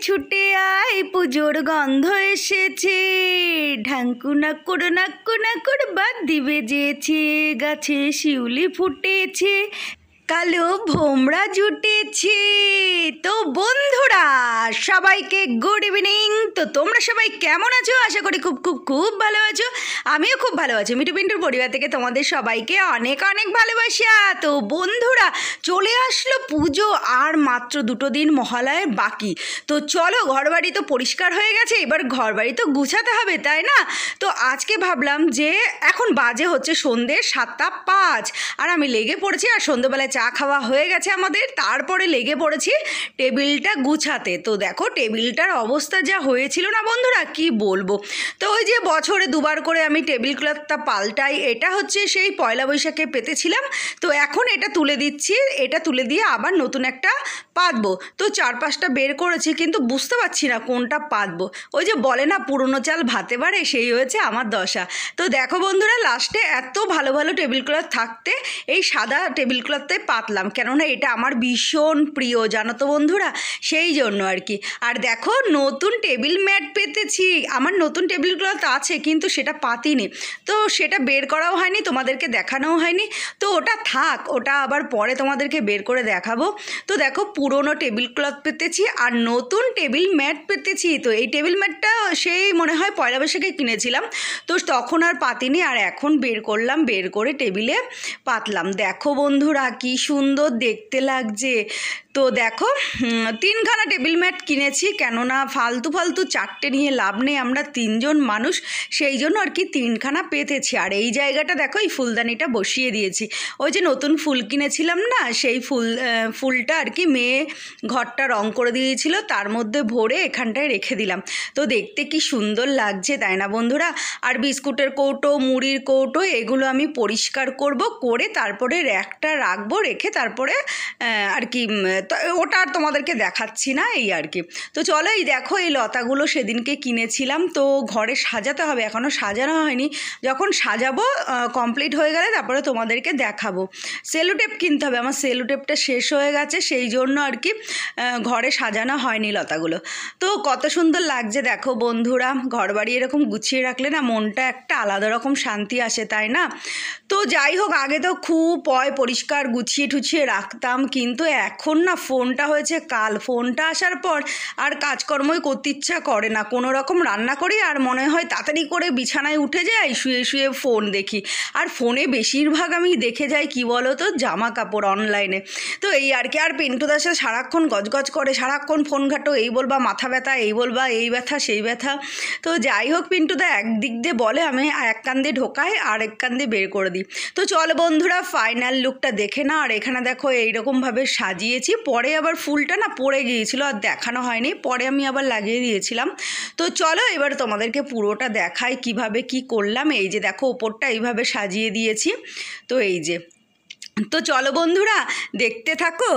ছুটে আয় পুজোর গন্ধ এসেছে, ঢাঙ্কু নাকুর বাদ্যি বেজেছে, গাছে শিউলি ফুটেছে, কালো ভোমরা জুটেছে। তো বন্ধুরা সবাইকে গুড ইভিনিং। তো তোমরা সবাই কেমন আছো? আশা করি খুব খুব খুব ভালো আছো। আমিও খুব ভালো আছি। মিঠু পিন্টুর পরিবার থেকে তোমাদের সবাইকে অনেক অনেক ভালোবাসা। তো বন্ধুরা চলে আসলো পুজো, আর মাত্র 2 দিন মহালয়ের বাকি। তো চলো, ঘরবাড়ি তো পরিষ্কার হয়ে গেছে, এবার ঘরবাড়ি তো গুছাতে হবে, তাই না? তো আজকে ভাবলাম যে এখন বাজে হচ্ছে সন্ধ্যে 7:05, আর আমি লেগে পড়েছি। আর সন্ধ্যেবেলায় চা খাওয়া হয়ে গেছে আমাদের, তারপরে লেগে পড়েছি টেবিলটা গুছাতে। তো দেখো টেবিলটার অবস্থা যা হয়েছিল না বন্ধুরা, কি বলবো। তো ওই যে বছরে 2বার করে আমি টেবিল ক্লথটা পাল্টাই, এটা হচ্ছে সেই পয়লা বৈশাখে পেতেছিলাম। তো এখন এটা তুলে দিচ্ছি, এটা তুলে দিয়ে আবার নতুন একটা পাতবো। তো 4-5টা বের করেছি, কিন্তু বুঝতে পারছি না কোনটা পাতবো। ওই যে বলে না পুরনো চাল ভাতে বাড়ে, সেই হয়েছে আমার দশা। তো দেখো বন্ধুরা, লাস্টে এত ভালো ভালো টেবিল ক্লথ থাকতে এই সাদা টেবিল ক্লথে পাতলাম, কেননা এটা আমার ভীষণ প্রিয়, জানো তো বন্ধুরা, সেই জন্য আর কি। আর দেখো নতুন টেবিল ম্যাট পেতেছি। আমার নতুন টেবিল ক্লথ আছে, কিন্তু সেটা পাতিনি, তো সেটা বের করাও হয়নি, তোমাদেরকে দেখানোও হয়নি। তো ওটা থাক, ওটা আবার পরে তোমাদেরকে বের করে দেখাবো। তো দেখো পুরনো টেবিল ক্লথ পেতেছি আর নতুন টেবিল ম্যাট পেতেছি। তো এই টেবিল ম্যাটটা সেই মনে হয় পয়লা বৈশাখে কিনেছিলাম, তো তখন আর পাতিনি, আর এখন বের করলাম, বের করে টেবিলে পাতলাম। দেখো বন্ধুরা কি সুন্দর দেখতে লাগছে। তো দেখো 3খানা টেবিল ম্যাট কিনেছি, কেননা ফালতু 4টে নিয়ে লাভ নেই, আমরা 3 জন মানুষ, সেই জন্য আর কি 3খানা পেতেছি। আর এই জায়গাটা দেখো, এই ফুলদানিটা বসিয়ে দিয়েছি। ওই যে নতুন ফুল কিনেছিলাম না, সেই ফুলটা আর কি মেয়ে ঘরটা রং করে দিয়েছিল, তার মধ্যে ভরে এখানটায় রেখে দিলাম। তো দেখতে কি সুন্দর লাগছে, তাই না বন্ধুরা? আর বিস্কুটের কৌটো, মুড়ির কৌটো, এগুলো আমি পরিষ্কার করব, করে তারপরে র্যাকটা রাখবো, রেখে তারপরে আর কি ওটা আর তোমাদেরকে দেখাচ্ছি না, এই আর কি। তো চলো, এই দেখো এই লতাগুলো সেদিনকে কিনেছিলাম, তো ঘরে সাজাতে হবে, এখনও সাজানো হয়নি। যখন সাজাবো কমপ্লিট হয়ে গেলে তারপরে তোমাদেরকে দেখাবো। সেলোটেপ কিনতে হবে, আমার সেলোটেপটা শেষ হয়ে গেছে, সেই জন্য আর কি ঘরে সাজানো হয়নি লতাগুলো। তো কত সুন্দর লাগছে দেখো বন্ধুরা, ঘরবাড়ি এরকম গুছিয়ে রাখলে না মনটা একটা আলাদা রকম শান্তি আসে, তাই না? তো যাই হোক, আগে তো খুব পরিষ্কার গুছিয়ে টুছিয়ে রাখতাম, কিন্তু এখন না ফোনটা হয়েছে কাল, ফোনটা আসার পর আর কাজকর্মই করতে ইচ্ছা করে না। কোনো রকম রান্না করি আর মনে হয় তাড়াতাড়ি করে বিছানায় উঠে যাই, শুয়ে শুয়ে ফোন দেখি। আর ফোনে বেশিরভাগ আমি দেখে যাই কি বলো তো, জামা কাপড় অনলাইনে। তো এই আর কি। আর পিন্টু দাসের সারাক্ষণ গজগজ করে, সারাক্ষণ ফোন ঘাটো, এই বলবা মাথা ব্যথা, এই বলবা এই ব্যথা সেই ব্যথা। তো যাই হোক, পিন্টুদা একদিক দিয়ে বলে, আমি এক কান দিয়ে ঢোকাই আর এক কান দিয়ে বের করে দিই। তো চলো বন্ধুরা, ফাইনাল লুকটা দেখে না। আর এখানে দেখো এইরকমভাবে সাজিয়েছি, পরে আবার ফুলটা না পড়ে গিয়েছিল, আর দেখানো হয়নি, পরে আমি আবার লাগিয়ে দিয়েছিলাম। তো চলো এবার তোমাদেরকে পুরোটা দেখাই কিভাবে কি করলাম। এই যে দেখো ওপরটা এইভাবে সাজিয়ে দিয়েছি, তো এই যে। তো চলো বন্ধুরা দেখতে থাকো।